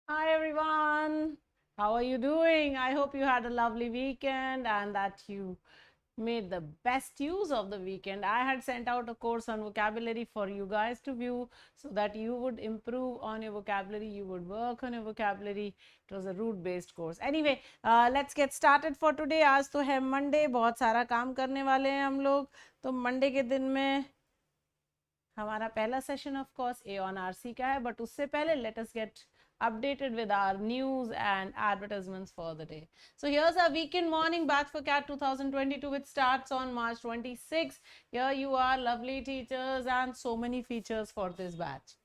Hi everyone, how are you doing? I hope you had a lovely weekend and that you made the best use of the weekend. I had sent out a course on vocabulary for you guys to view so that you would improve on your vocabulary, you would work on your vocabulary. It was a root based course. Anyway, let's get started for today. आज तो है Monday, बहुत सारा काम करने वाले हैं हम लोग. तो मंडे के दिन में हमारा पहला session of course AEON RC का है, बट उससे पहले let us gate updated with our news and advertisements for the day. So here's our weekend morning batch for CAT 2022, which starts on March 26. Here you are, lovely teachers, and so many features for this batch.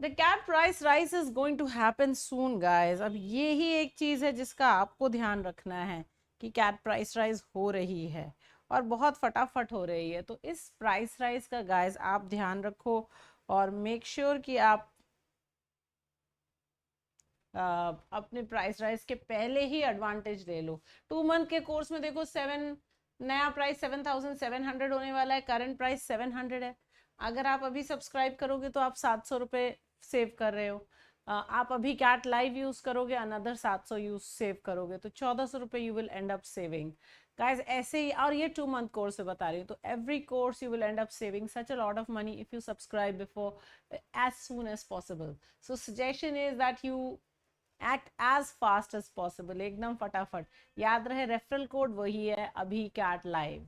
The CAT price rise is going to happen soon, guys. अब ये ही एक चीज है जिसका आपको ध्यान रखना है कि CAT price rise हो रही है और बहुत फटाफट हो रही है. तो इस प्राइस राइज का गाइस आप ध्यान रखो और मेक श्योर कि आप अपने प्राइस राइज के पहले ही एडवांटेज ले लो. 2 मंथ के कोर्स में देखो नया प्राइस 7,700 होने वाला है. करंट प्राइस 700 है. अगर आप अभी सब्सक्राइब करोगे तो आप 700 रुपये सेव कर रहे हो. आप अभी कैट लाइव यूज करोगे, अनदर 700 यूज सेव करोगे, तो 1400 रुपये you will end up saving. Guys ऐसे ही, और ये 2 मंथ कोर्स से बता रही हूँ, तो every course you will end up saving such a lot of money if you subscribe before as soon as possible. So suggestion is that you act as fast as possible, एकदम फटाफट. याद रहे referral code वही है, अभी CAT live.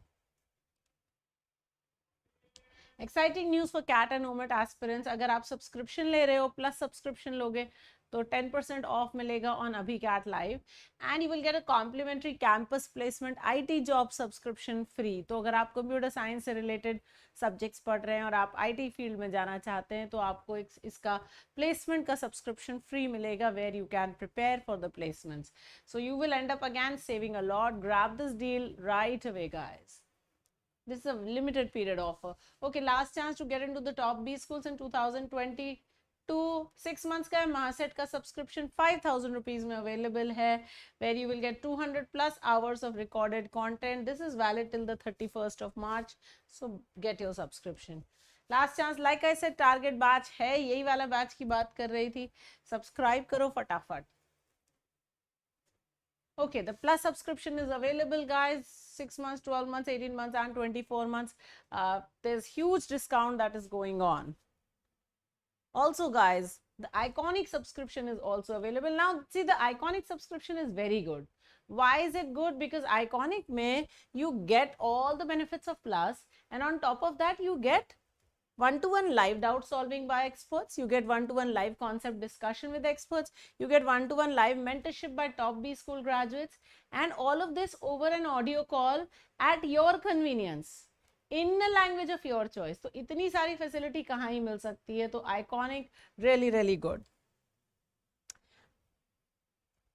Exciting news for CAT and OMET aspirants. अगर आप subscription ले रहे हो प्लस सब्सक्रिप्शन लोगे तो 10% ऑफ मिलेगा ऑन अभी CAT live and you will get a complimentary campus placement IT job subscription free. तो अगर आप कंप्यूटर साइंस से रिलेटेड सब्जेक्ट्स पढ़ रहे हैं और आप IT फील्ड में जाना चाहते हैं तो आपको इसका प्लेसमेंट का सब्सक्रिप्शन फ्री मिलेगा where you can prepare for the placements. So you will end up again saving a lot. Grab this deal right away guys. This is a limited period offer. Okay, last chance to get into the top B schools in 2022. 6 months का महासेट का subscription 5,000 rupees में available है, where you will get 200 plus hours of recorded content. This is valid till the 31st of March. So get your subscription. Last chance, like I said, target batch है, यही वाला batch की बात कर रही थी. सब्सक्राइब करो फटाफट. Okay, the plus subscription is available, guys. 6 months, 12 months, 18 months, and 24 months. There's huge discount that is going on. Also, guys, the iconic subscription is also available. Now, see, the iconic subscription is very good. Why is it good? Because iconic may you get all the benefits of plus, and on top of that, you get one-to-one live doubt solving by experts. You get one-to-one live concept discussion with experts. You get one-to-one live mentorship by top B school graduates, and all of this over an audio call at your convenience in a language of your choice. तो इतनी सारी facility कहाँ ही मिल सकती है. तो iconic really good.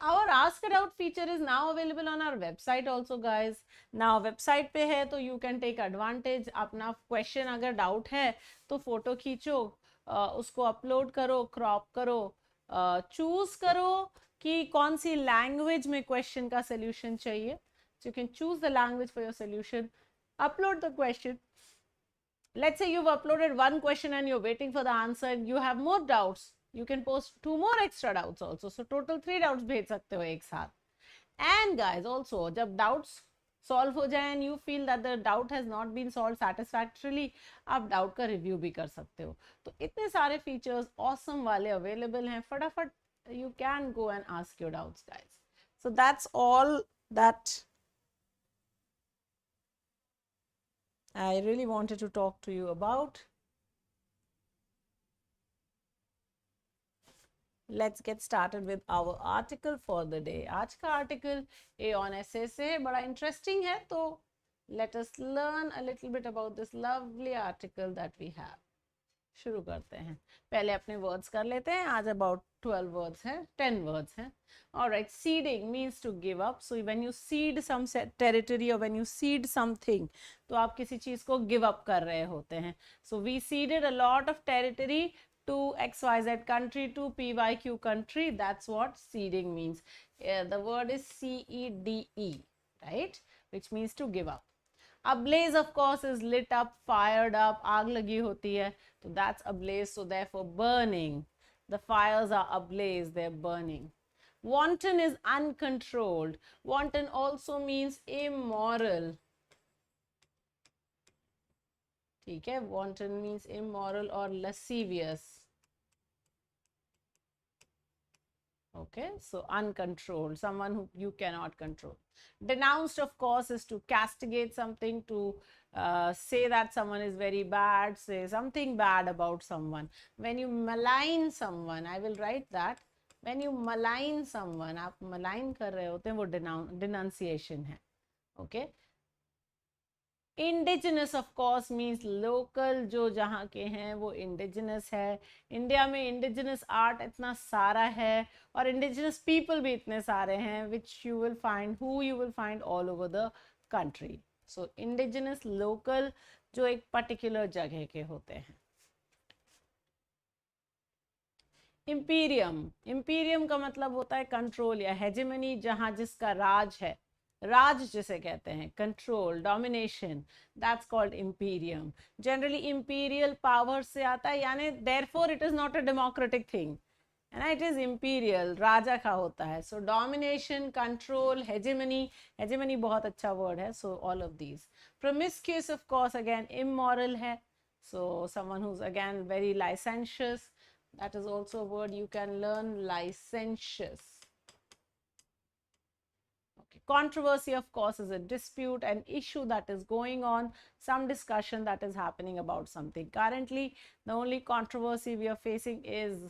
Our Ask It Out feature is now available on our website also, guys. Now website पे है तो you can take advantage. अपना question अगर doubt है तो फोटो खींचो, उसको अपलोड करो, क्रॉप करो, चूज करो कि कौन सी लैंग्वेज में क्वेश्चन का सोल्यूशन चाहिए. So you can choose the language for your solution, upload the question. Let's say you've uploaded one question and you're waiting for the answer and you have more doubts. You can post 2 more extra doubts also. So total 3 doubts भेज सकते हो एक साथ. And guys, also जब doubts solve हो जाए and you feel that the doubt has not been solved satisfactorily, आप doubt का review भी कर सकते हो. तो इतने सारे features awesome वाले available हैं. फटाफट you can go and ask your doubts, guys. So that's all that I really wanted to talk to you about. Let's get started with our article for the day. आज का article AEON essay से है, बड़ा interesting है, तो let us learn a little bit about this lovely article that we have. शुरू करते हैं. पहले अपने words कर लेते हैं. आज about 12 words हैं, 10 words हैं. Alright, ceding means to give up. So when you cede some territory or when you cede something, तो आप किसी चीज को give up कर रहे होते हैं. So we ceded a lot of territory to XYZ country, to PYQ country. That's what ceding means. The word is CEDE, right? Which means to give up. Ablaze, of course, is lit up, fired up, आग लगी होती है, so that's ablaze, so therefore burning. The fires are ablaze, they're burning. Wanton is uncontrolled. Wanton also means immoral. ठीक है, wanton means immoral or lascivious. Okay, so uncontrolled, someone who you cannot control. Denounced, of course, is to castigate something, to say that someone is very bad, say something bad about someone. When you malign someone, I will write that. When you malign someone, आप malign कर रहे होते हैं, वो denunciation है. Okay. Indigenous of course means local, जो जहाँ के हैं वो इंडिजिनस है. इंडिया में इंडिजिनस आर्ट इतना सारा है और इंडिजिनस पीपल भी इतने सारे हैं which you will find all over the country. So indigenous, local, जो एक पर्टिकुलर जगह के होते हैं. इंपीरियम का मतलब होता है कंट्रोल या हेजेमनी, जहाँ जिसका राज है. राज जिसे कहते हैं, control, domination, that's called Imperium. Generally imperial power से आता है, यानी therefore it is not a democratic thing, है ना. इट इज इंपीरियल, राजा का होता है. सो डोमिनेशन, कंट्रोल, हेजेमनी बहुत अच्छा वर्ड है. So all of these. Promiscuous of course again immoral है. So someone who is again very licentious, that is also a word you can learn, licentious. Controversy, of course, is a dispute, an issue that is going on, some discussion that is happening about something. Currently, the only controversy we are facing is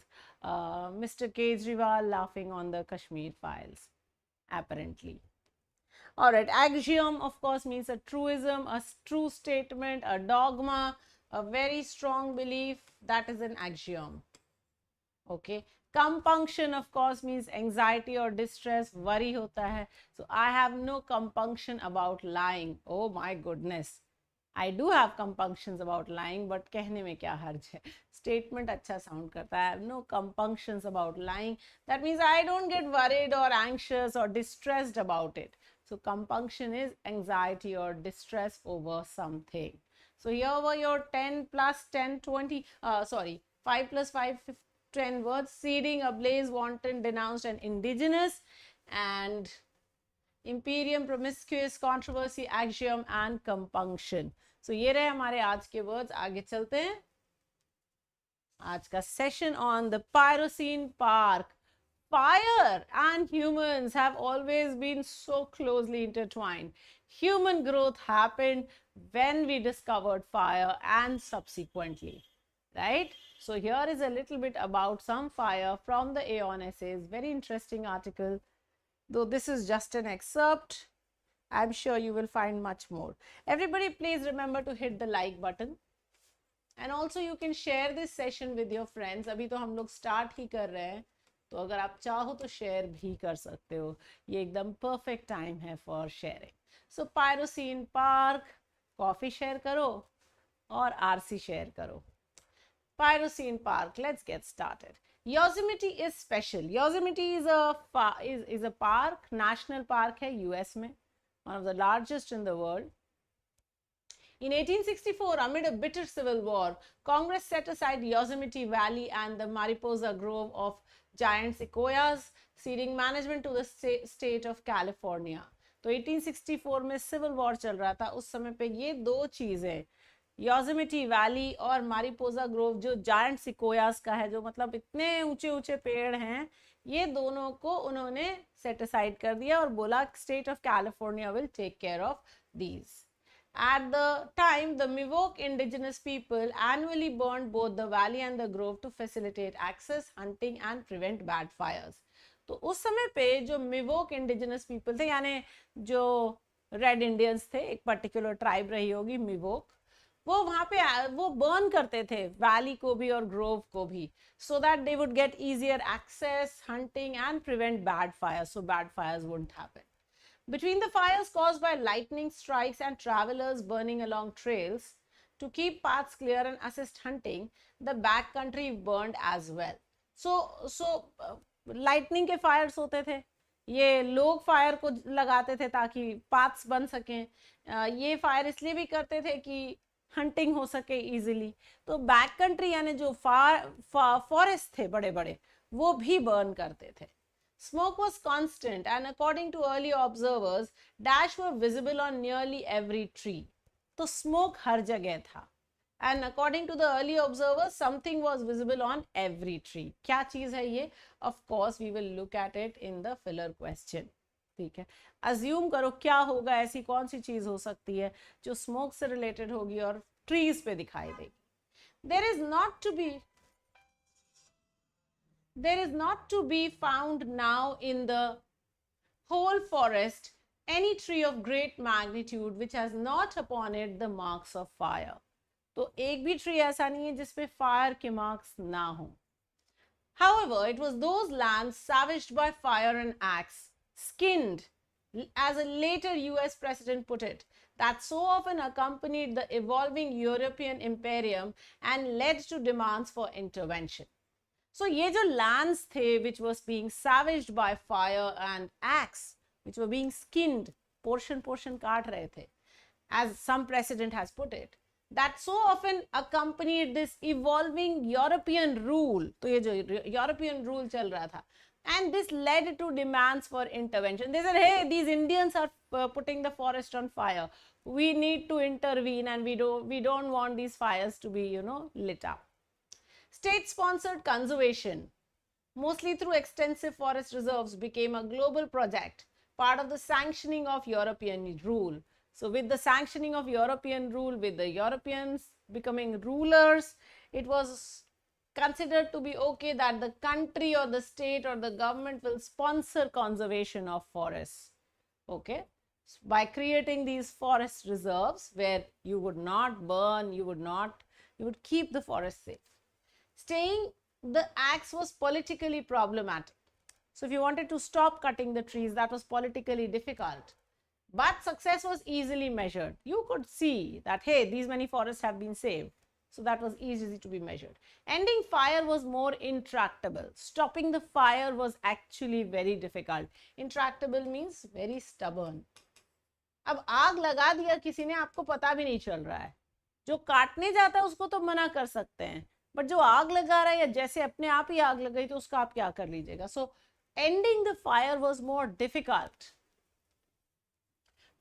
Mr. Kejriwal laughing on the Kashmir files, apparently. All right, axiom, of course, means a truism, a true statement, a dogma, a very strong belief. That is an axiom. Okay. Compunction, of course, means anxiety or distress, worry होता है. So I have no compunction about lying. Oh my goodness, I do have compunctions about lying, but कहने में क्या हर्ज है. Statement अच्छा sound करता है. I have no compunctions about lying. That means I don't get worried or anxious or distressed about it. So compunction is anxiety or distress over something. So here were your 10 plus 10, 20, 5 plus 5, 10 words: seeding, ablaze, wanton, denounced, and indigenous, and imperium, promiscuous, controversy, axiom, and compunction. So ये रहे हमारे आज के words. आगे चलते हैं. आज का session on the Pyrocene Park. Fire and humans have always been so closely intertwined. Human growth happened when we discovered fire and subsequently, right? So here is a little bit about some fire from the AEON essays. Very interesting article. Though this is just an excerpt, I'm sure you will find much more. Everybody, please remember to hit the like button. And also you can share this session with your friends. अभी तो हम लोग start ही कर रहे हैं, तो अगर आप चाहो तो share भी कर सकते हो. ये एकदम perfect time है for sharing. So Pyrocene Park, coffee share करो और RC share करो. Pyrocene Park, let's get started. Yosemite is special. Yosemite is a park, national park है US में, one of the largest in the world. In 1864, amid a bitter civil war, Congress set aside Yosemite Valley and the Mariposa Grove of giant sequoias, ceding management to the state of California. तो 1864 में civil war चल रहा था. उस समय पे ये दो चीजें, योसेमिटी वैली और मारिपोसा ग्रोव, जो जायंट सिकोयास का है, जो मतलब इतने ऊंचे ऊंचे पेड़ हैं, ये दोनों को उन्होंने सेट असाइड कर दिया और बोला state of California will take care of these. At the time, the Miwok indigenous people annually burned both the valley and the grove to facilitate access, hunting and prevent bad fires. तो उस समय पे जो मिवोक indigenous people थे, यानी जो red Indians थे, एक पर्टिकुलर ट्राइब रही होगी मिवोक, वो वहां पे वो बर्न करते थे वैली को भी और ग्रोव को भी, so that they would get easier access, hunting and prevent bad fires, so bad fires wouldn't happen. Between the fires caused by lightning strikes and travelers burning along trails, to keep paths clear and assist hunting, the backcountry burned as well. So lightning के fires होते थे, ये लोग fire को लगाते थे ताकि paths बन सकें. ये फायर इसलिए भी करते थे कि हंटिंग हो सके इजीली। तो बैक कंट्री यानी जो फॉरेस्ट थे बड़े बड़े वो भी बर्न करते थे। Smoke was constant and according to early observers, dash were visible on nearly every tree. तो smoke हर जगह था and according to the early observers, something was visible on every tree. क्या चीज है ये? Of course, we will look at it in the filler question. ठीक है, assume करो क्या होगा, ऐसी कौन सी चीज हो सकती है जो स्मोक से रिलेटेड होगी और ट्रीज पे दिखाई देगी. There is not to be found now in the whole forest any tree of great magnitude which has not upon it the marks of fire. तो एक भी ट्री ऐसा नहीं है जिसपे फायर के मार्क्स ना हो. However, it was those lands savaged by fire and axe, skinned, as a later US president put it, that so often accompanied the evolving European imperium and led to demands for intervention. So ये जो lands थे which was being savaged by fire and axe, which were being skinned, portion काट रहे थे, as some president has put it, that so often accompanied this evolving European rule. तो ये जो European rule चल रहा था, and this led to demands for intervention. They said, hey, these Indians are putting the forest on fire. We need to intervene and we don't want these fires to be, lit up. State-sponsored conservation, mostly through extensive forest reserves, became a global project, part of the sanctioning of European rule. So with the sanctioning of European rule, with the Europeans becoming rulers, it was considered to be okay that the country or the state or the government will sponsor conservation of forests. Okay, by creating these forest reserves where you would not burn, you would keep the forest safe. Staying the axe was politically problematic. So if you wanted to stop cutting the trees, that was politically difficult. But success was easily measured. You could see that, hey, these many forests have been saved. So that was easy to be measured. Ending fire was more intractable. Stopping the fire was actually very difficult. Intractable means very stubborn. अब आग लगा दिया किसी ने, आपको पता भी नहीं चल रहा है. जो काटने जाता है उसको तो मना कर सकते हैं, बट जो आग लगा रहा है या जैसे अपने आप ही आग लग गई तो उसका आप क्या कर लीजिएगा. सो ending the fire was more difficult.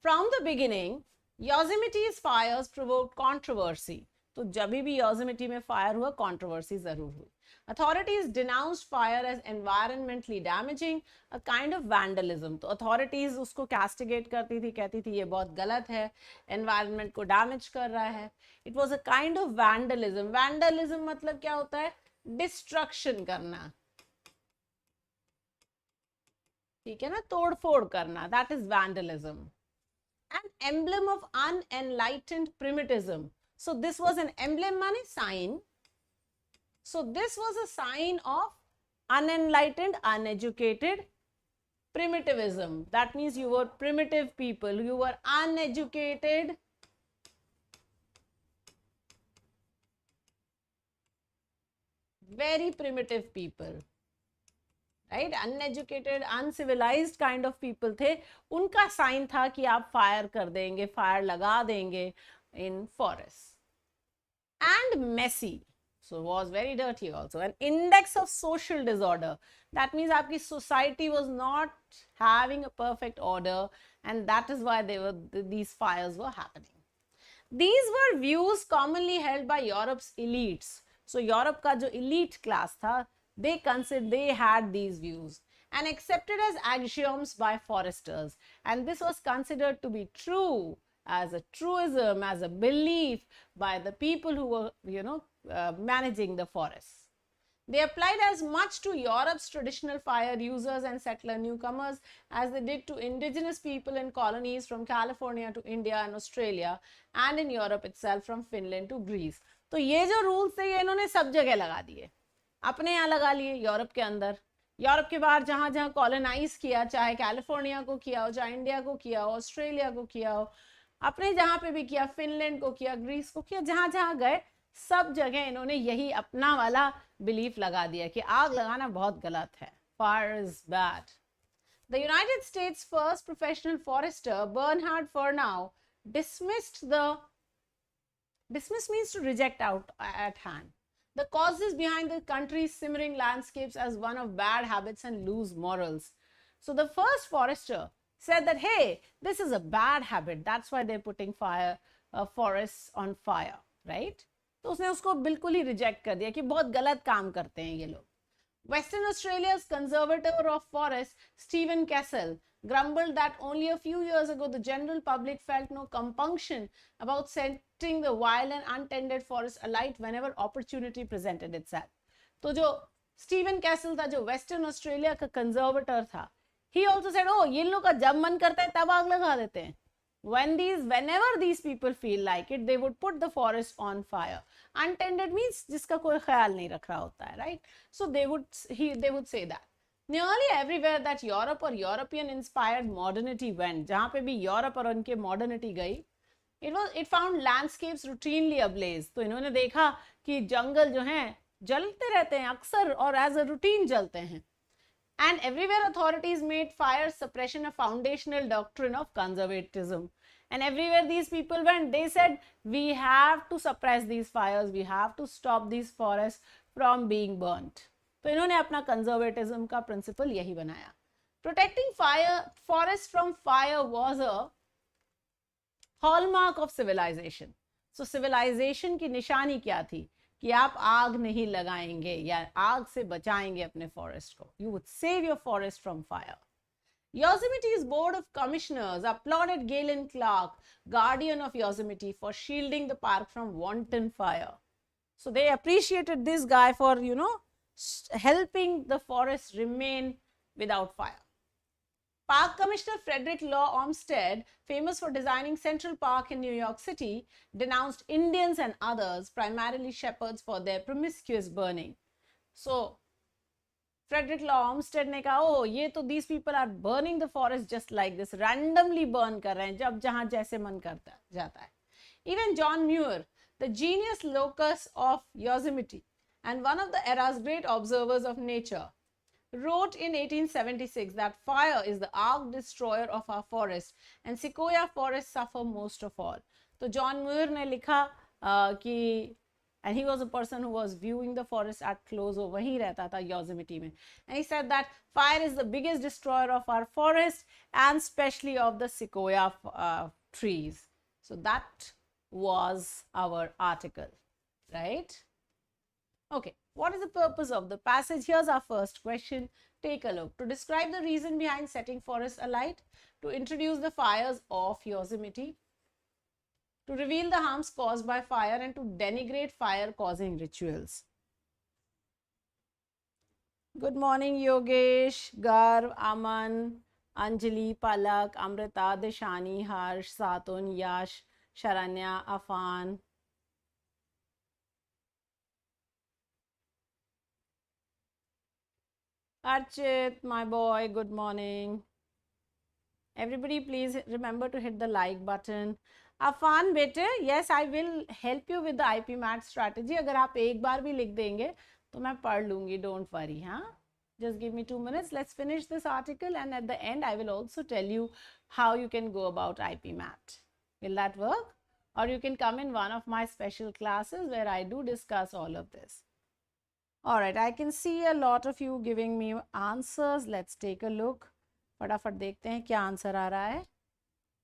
From the beginning, Yosemite's fires provoked controversy. तो जब भी योसेमिटी में फायर हुआ, कंट्रोवर्सी जरूर हुई. Authorities denounced fire as environmentally damaging, a kind of vandalism. तो authorities उसको castigate करती थी, कहती थी ये बहुत गलत है, environment को damage कर रहा है. It was a kind of vandalism. Vandalism मतलब क्या होता है? Destruction करना. ठीक है ना, तोड़ फोड़ करना. That is vandalism. An emblem of unenlightened primitivism. So this was an emblem, meaning sign. So this was a sign of unenlightened, uneducated primitivism. That means you were primitive people, you were uneducated, very primitive people. Right? Uneducated, uncivilized kind of people थे. उनका sign था कि आप fire कर देंगे, fire लगा देंगे in forests. And messy, so was very dirty also. An index of social disorder. That means आपकी society was not having a perfect order, and that is why these fires were happening. These were views commonly held by Europe's elites. So Europe का जो elite class था, they had these views and accepted as axioms by foresters, and this was considered to be true, as a truism, as a belief by the people who were, managing the forests. They applied as much to Europe's traditional fire users and settler newcomers as they did to indigenous people in colonies from California to India and Australia, and in Europe itself from Finland to Greece. तो ये जो rules थे ये इन्होंने सब जगह लगा दिए. अपने यहाँ लगा लिए, यूरोप के अंदर, यूरोप के बाहर जहाँ जहाँ कॉलोनाइज किया, चाहे कैलिफोर्निया को किया हो, चाहे इंडिया को किया हो, ऑस्ट्रेलिया को किया हो, अपने जहाँ पे भी किया, फिनलैंड को किया, ग्रीस को किया, जहाँ जहाँ गए सब जगह इन्होंने यही अपना वाला बिलीफ लगा दिया कि आग लगाना बहुत गलत है. Fire is bad. The United States' first professional forester, Bernhard Fernau, dismissed the Dismiss means to reject out at hand. The causes behind the country's simmering landscapes as one of bad habits and loose morals. So the first forester said that, hey, this is a bad habit. That's why they're putting forests on fire, right? तो उसने उसको बिल्कुल ही reject कर दिया कि बहुत गलत काम करते हैं ये लोग. Western Australia's conservator of forests, Stephen Kessel, grumbled that only a few years ago the general public felt no compunction about setting the wild and untended forest alight whenever opportunity presented itself. तो जो Stephen Kessel था, जो Western Australia का conservator था, he also said, oh, ये लोग का जब मन करता है तब आग लगा देते हैं. Whenever these people feel like it, they would put the forest on fire. Untended means जिसका कोई ख्याल नहीं रख रहा होता है, right? So they would say that. Nearly everywhere that Europe or European inspired modernity went, जहाँ पे भी यूरोप और उनके modernity गई, it found landscapes routinely ablaze. तो इन्होंने देखा कि जंगल जो हैं जलते रहते हैं अक्सर और as a routine जलते हैं. And everywhere authorities made fire suppression a foundational doctrine of conservatism. And everywhere these people went, they said, we have to suppress these fires, we have to stop these forests from being burnt. तो इन्होंने अपना conservatism का principle यही बनाया. Protecting forests from fire was a hallmark of civilization. So civilization की निशानी क्या थी? कि आप आग नहीं लगाएंगे या आग से बचाएंगे अपने फॉरेस्ट को. You would save your forest from fire. Yosemite's board of commissioners applauded Galen Clark, guardian of Yosemite, for shielding the park from wanton fire. So they appreciated this guy for, helping the forest remain without fire. Park Commissioner Frederick Law Olmsted, famous for designing Central Park in New York City, denounced Indians and others, primarily shepherds, for their promiscuous burning. So, Frederick Law Olmsted ने कहा, oh, ये तो these people are burning the forest just like this, randomly burn कर रहे हैं, जब जहाँ जैसे मन करता जाता है. Even John Muir, the genius locus of Yosemite and one of the era's great observers of nature, wrote in 1876 that fire is the arch destroyer of our forest and sequoia forests suffer most of all. तो John Muir ने लिखा कि and he was a person who was viewing the forest at close, वो वहीं रहता था Yosemite में, and he said that fire is the biggest destroyer of our forest and especially of the sequoia trees. So that was our article, right? Okay, what is the purpose of the passage? Here's our first question. Take a look. To describe the reason behind setting forests alight, to introduce the fires of Yosemite, to reveal the harms caused by fire, and to denigrate fire-causing rituals. Good morning, Yogesh, Garv, Aman, Anjali, Palak, Amrita, Deshani, Harsh, Satun, Yash, Sharanya, Afan. Archit, my boy, good morning. Everybody, please remember to hit the like button. Afan, bete, yes, I will help you with the IP Math strategy. अगर आप एक बार भी लिख देंगे तो मैं पढ़ लूँगी. Don't worry, हाँ? Just give me 2 minutes. Let's finish this article, and at the end, I will also tell you how you can go about IP Math. Will that work? Or you can come in one of my special classes where I do discuss all of this. Alright, I can see a lot of you giving me answers. Let's take a look. फटाफट देखते हैं क्या answer आ रहा है.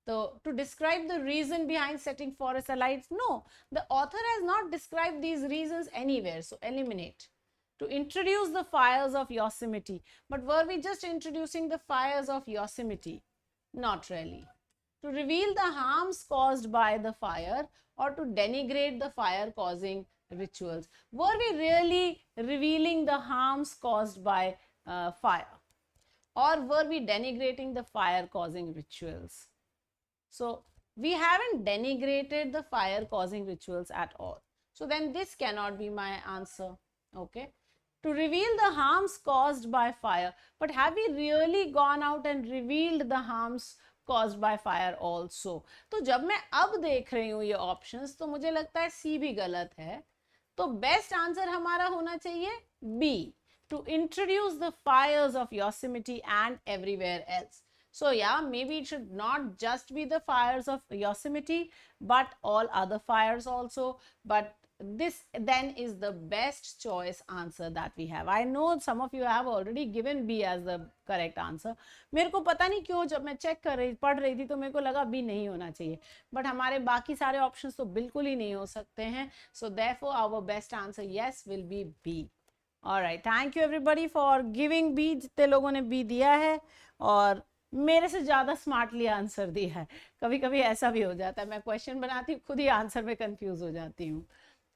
So, to describe the reason behind setting forests alight, no, the author has not described these reasons anywhere. So, eliminate. To introduce the fires of Yosemite. But were we just introducing the fires of Yosemite? Not really. To reveal the harms caused by the fire or to denigrate the fire causing rituals. Were we really revealing the harms caused by fire? Or were we denigrating the fire causing rituals? So, we haven't denigrated the fire causing rituals at all. So, then this cannot be my answer. Okay. To reveal the harms caused by fire. But have we really gone out and revealed the harms caused by fire also? तो जब मैं अब देख रही हूँ ये options तो मुझे लगता है C भी गलत है. तो best answer हमारा होना चाहिए B. To introduce the fires of Yosemite and everywhere else. So yeah, maybe it should not just be the fires of Yosemite, but all other fires also. But this then is the best choice answer that we have. I know some of you have already given B as the correct answer. मेरे को पता नहीं क्यों जब मैं check कर रही पढ़ रही थी तो मेरे को लगा B नहीं होना चाहिए, बट हमारे बाकी सारे ऑप्शंस तो बिल्कुल ही नहीं हो सकते हैं. So therefore our best answer yes will be B. Alright, thank you everybody for giving B. जितने लोगों ने B दिया है और मेरे से ज़्यादा स्मार्टली आंसर दिया है. कभी कभी ऐसा भी हो जाता है, मैं क्वेश्चन बनाती हूँ खुद ही आंसर में कंफ्यूज हो जाती हूँ.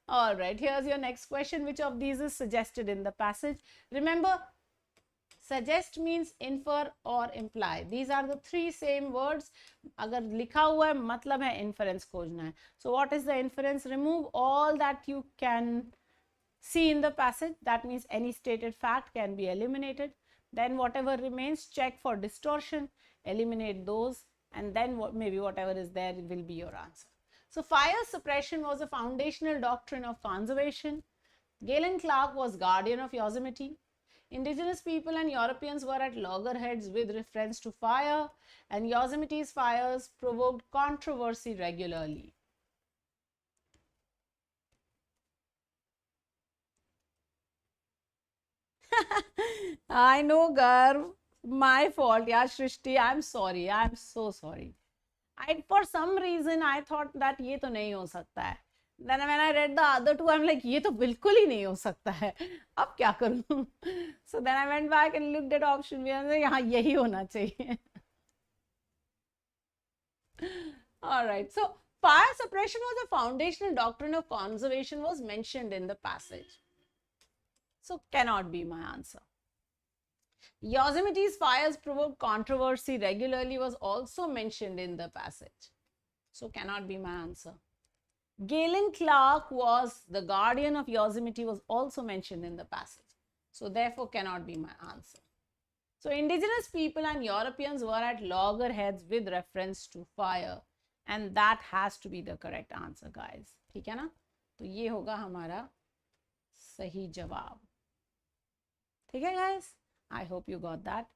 Alright, here's your next question. Which of these is suggested in the passage? Remember, suggest means infer or imply. These are the three same words. अगर लिखा हुआ है मतलब है inference खोजना है. So what is the inference? Remove all that you can see in the passage. That means any stated fact can be eliminated. Then whatever remains, check for distortion, eliminate those, and then maybe whatever is there will be your answer. So fire suppression was a foundational doctrine of conservation. Galen Clark was guardian of Yosemite. Indigenous people and Europeans were at loggerheads with reference to fire, and Yosemite's fires provoked controversy regularly. I know, Garv. My fault. Yeah, Shrishti, I'm sorry. I'm so sorry. For some reason, I thought that ये तो नहीं हो सकता है. Then when I read the other two, I'm like, ये तो बिल्कुल ही नहीं हो सकता है. अब क्या करूँ? So then I went back and looked at option B and said, यहाँ यही होना चाहिए. All right. So fire suppression was a foundational doctrine of conservation was mentioned in the passage. So cannot be my answer. Yosemite's fires provoked controversy regularly was also mentioned in the passage. So cannot be my answer. Galen Clark was the guardian of Yosemite was also mentioned in the passage. So therefore cannot be my answer. So indigenous people and Europeans were at loggerheads with reference to fire. And that has to be the correct answer, guys. ठीक है ना? तो ये होगा हमारा सही जवाब. ठीक है, guys? I hope you got that.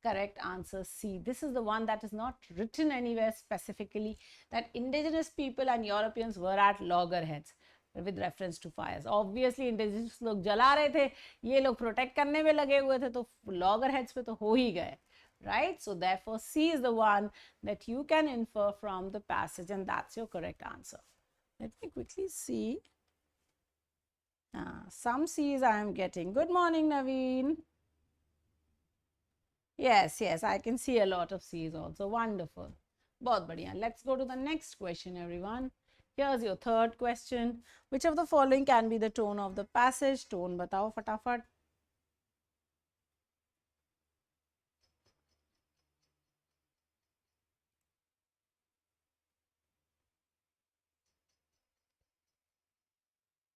Correct answer C. This is the one that is not written anywhere specifically, that indigenous people and Europeans were at loggerheads with reference to fires. Obviously indigenous लोग जला रहे थे, ये लोग protect करने में लगे हुए थे, तो loggerheads पे तो हो ही गए, right? So therefore C is the one that you can infer from the passage, and that's your correct answer. Let me quickly see. Some C's I am getting. Good morning, Naveen. Yes, yes, I can see a lot of C's also. Wonderful. बहुत बढ़िया. Let's go to the next question, everyone. Here's your third question. Which of the following can be the tone of the passage? Tone बताओ फटाफट.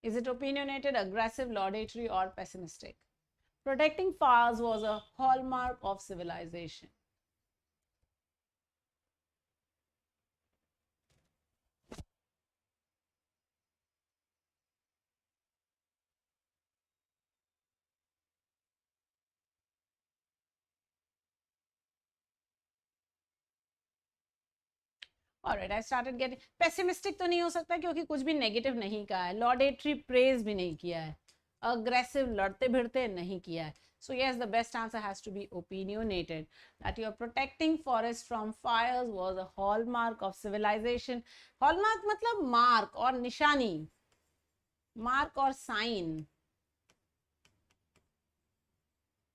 Is it opinionated, aggressive, laudatory, or pessimistic? Protecting fires was a hallmark of civilization. Alright, I started getting pessimistic तो नहीं हो सकता क्योंकि कुछ भी negative नहीं कहा है. Laudatory praise भी नहीं किया है. Aggressive लड़ते भिड़ते नहीं किया है. So yes, the best answer has to be opinionated. That you are protecting forests from fires was a hallmark of civilization. Hallmark मतलब mark और निशानी, mark और sign.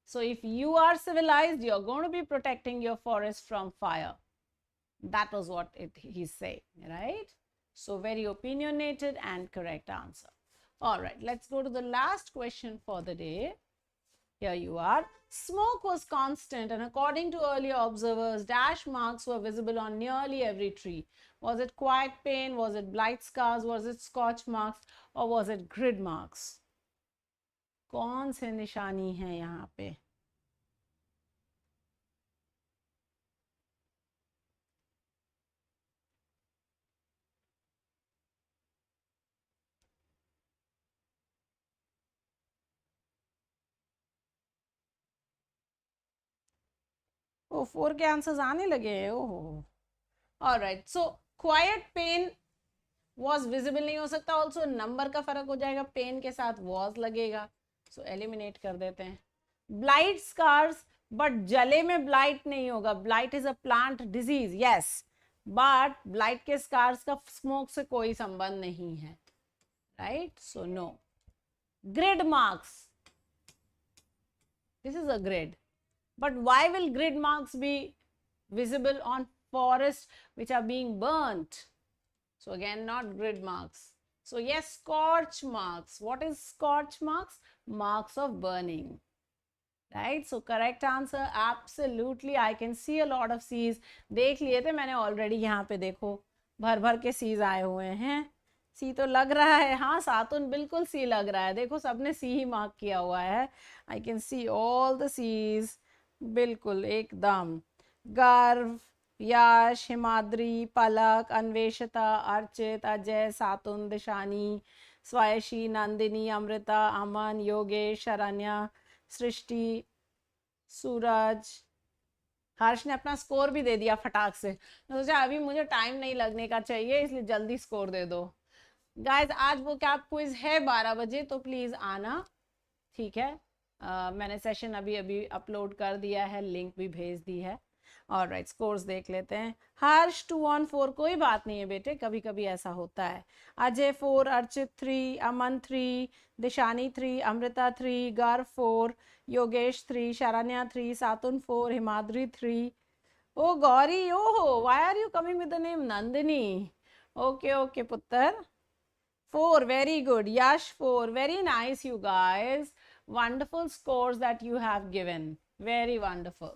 So if you are civilized, you are going to be protecting your forest from fire. That was what he's saying, right? So very opinionated and correct answer. All right, let's go to the last question for the day. Here you are. Smoke was constant, and according to earlier observers, dash marks were visible on nearly every tree. Was it quiet pain? Was it blight scars? Was it scorch marks? Or was it grid marks? कौन से निशानी है यहाँ पे? ओ 4 के answers आने लगे हैं, ओहो। Alright, so quite pain was visible नहीं हो सकता, ऑल्सो नंबर का फर्क हो जाएगा, पेन के साथ वॉज लगेगा, सो एलिमिनेट कर देते हैं। ब्लाइट स्कार्स, बट जले में ब्लाइट नहीं होगा, blight is a plant disease, yes, but blight के स्कार्स का स्मोक से कोई संबंध नहीं है, right, so no. Grid marks, this is a grid, but why will grid marks be visible on forests which are being burnt? So again, not grid marks. So yes, scorch marks. What is scorch marks? Marks of burning, right? So correct answer, absolutely. I can see a lot of C's. देख लिए थे मैंने already, यहाँ पे देखो भर भर के C's आए हुए हैं। सी तो लग रहा है, हाँ सातुन बिल्कुल सी लग रहा है, देखो सबने सी ही मार्क किया हुआ है। I can see all the seas, बिल्कुल एकदम। गर्व, यश, हिमाद्री, पलक, अन्वेषिता, अर्चित, अजय, सातुन, दिशानी, स्वायशी, नंदिनी, अमृता, अमन, योगेश, शरण्या, सृष्टि, सूरज। हर्ष ने अपना स्कोर भी दे दिया फटाक से, मैं सोचा अभी मुझे टाइम नहीं लगने का चाहिए, इसलिए जल्दी स्कोर दे दो। गाइज आज वो क्या क्विज है 12 बजे, तो प्लीज आना, ठीक है। मैंने सेशन अभी अभी अपलोड कर दिया है, लिंक भी भेज दी है। और राइट, स्कोर्स देख लेते हैं। हर्ष 2 on 4, कोई बात नहीं है बेटे, कभी कभी ऐसा होता है। अजय 4, अर्चित 3, अमन 3, दिशानी 3, अमृता 3, गर्व 4, योगेश 3, शरण्या 3, सातुन 4, हिमाद्री 3। ओ गौरी, ओहो, why are you coming with the name Nandini? Okay okay पुत्र, 4, very good. Yash 4, very nice you guys, wonderful scores that you have given, very wonderful.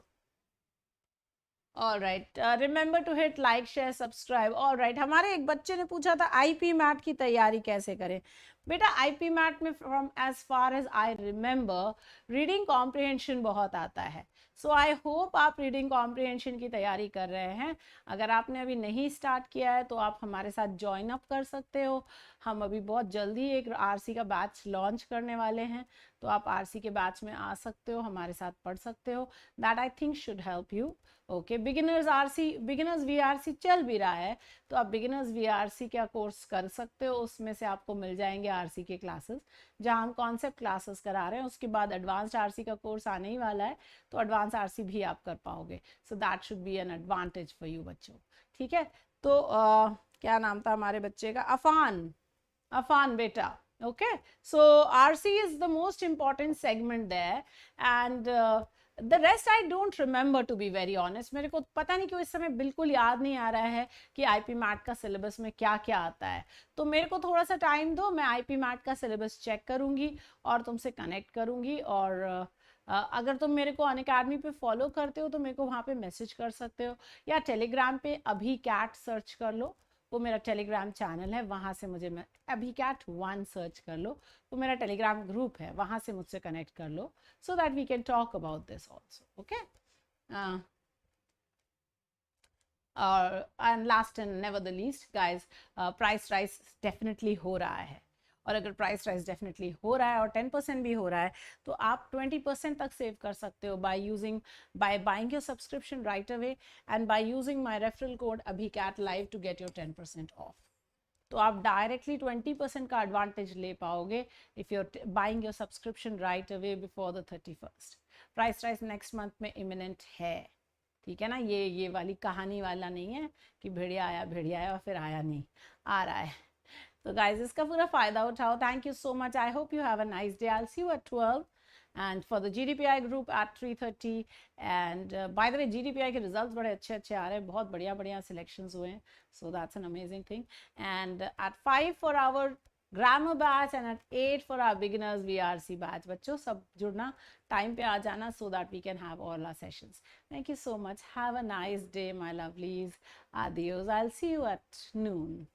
All right, remember to hit like, share, subscribe. All right, हमारे एक बच्चे ने पूछा था IP mat की तैयारी कैसे करें। बेटा आईपी मैट में from as far as I remember reading comprehension बहुत आता है, सो आई होप आप रीडिंग कॉम्प्रिहेंशन की तैयारी कर रहे हैं। अगर आपने अभी नहीं स्टार्ट किया है तो आप हमारे साथ ज्वाइन अप कर सकते हो। हम अभी बहुत जल्दी एक आरसी का बैच लॉन्च करने वाले हैं, तो आप आरसी के बैच में आ सकते हो, हमारे साथ पढ़ सकते हो। That I think should help you. Okay, beginners RC, beginners VRC चल भी रहा है, तो आप बिगिनर्स वीआरसी का कोर्स कर सकते हो, उसमें से आपको मिल जाएंगे आरसी के क्लासेस, जहां हम कॉन्सेप्ट क्लासेस करा रहे हैं। उसके बाद एडवांस्ड आरसी का कोर्स आने ही वाला है, तो एडवांस आरसी भी आप कर पाओगे, so that should be an advantage for you बच्चों, ठीक है। तो क्या नाम था हमारे बच्चे का? अफान, अफान बेटा, okay, so RC is the most important segment there, and the rest I don't remember, to be very honest. मेरे को पता नहीं क्यों इस समय बिल्कुल याद नहीं आ रहा है कि आईपी मैट का सिलेबस में क्या क्या आता है, तो मेरे को थोड़ा सा टाइम दो, मैं आईपी मैट का सिलेबस चेक करूंगी और तुमसे कनेक्ट करूंगी। और अगर तुम मेरे को अनअकैडमी पे फॉलो करते हो तो मेरे को वहाँ पे मैसेज कर सकते हो, या टेलीग्राम पे अभी कैट सर्च कर लो, वो मेरा टेलीग्राम चैनल है, वहाँ से मुझे अभी कैट 1 सर्च कर लो, वो मेरा टेलीग्राम ग्रुप है, वहाँ से मुझसे कनेक्ट कर लो, so that we can talk about this also, okay. And last and never the least guys, price rise definitely हो रहा है, और अगर प्राइस राइज डेफिनेटली हो रहा है और 10% भी हो रहा है, तो आप 20% तक सेव कर सकते हो by buying your subscription right away and by using my referral code अभिकैट live to get your 10% off. तो आप डायरेक्टली 20% का एडवांटेज ले पाओगे if you are buying your subscription right away before the 31st। Price rise next month में imminent है, ठीक है ना, ये वाली कहानी वाला नहीं है कि भेड़िया आया और फिर आया नहीं, आ रहा है। तो गाइज इसका पूरा फायदा उठाओ। Thank you so much, I hope you have a nice day, I will see you at 12 and for the GDPI group at 3:30 and by the way GDPI के results बड़े अच्छे अच्छे आ रहे हैं, बहुत बढ़िया selections हुए हैं, so that's an amazing thing, and at 5 for our grammar batch and at 8 for our beginners VRC batch। बच्चों सब जुड़ना, टाइम पे आ जाना, so that we can have all our sessions। Thank you so much, have a nice day my lovelies, adios, I'll see you at noon।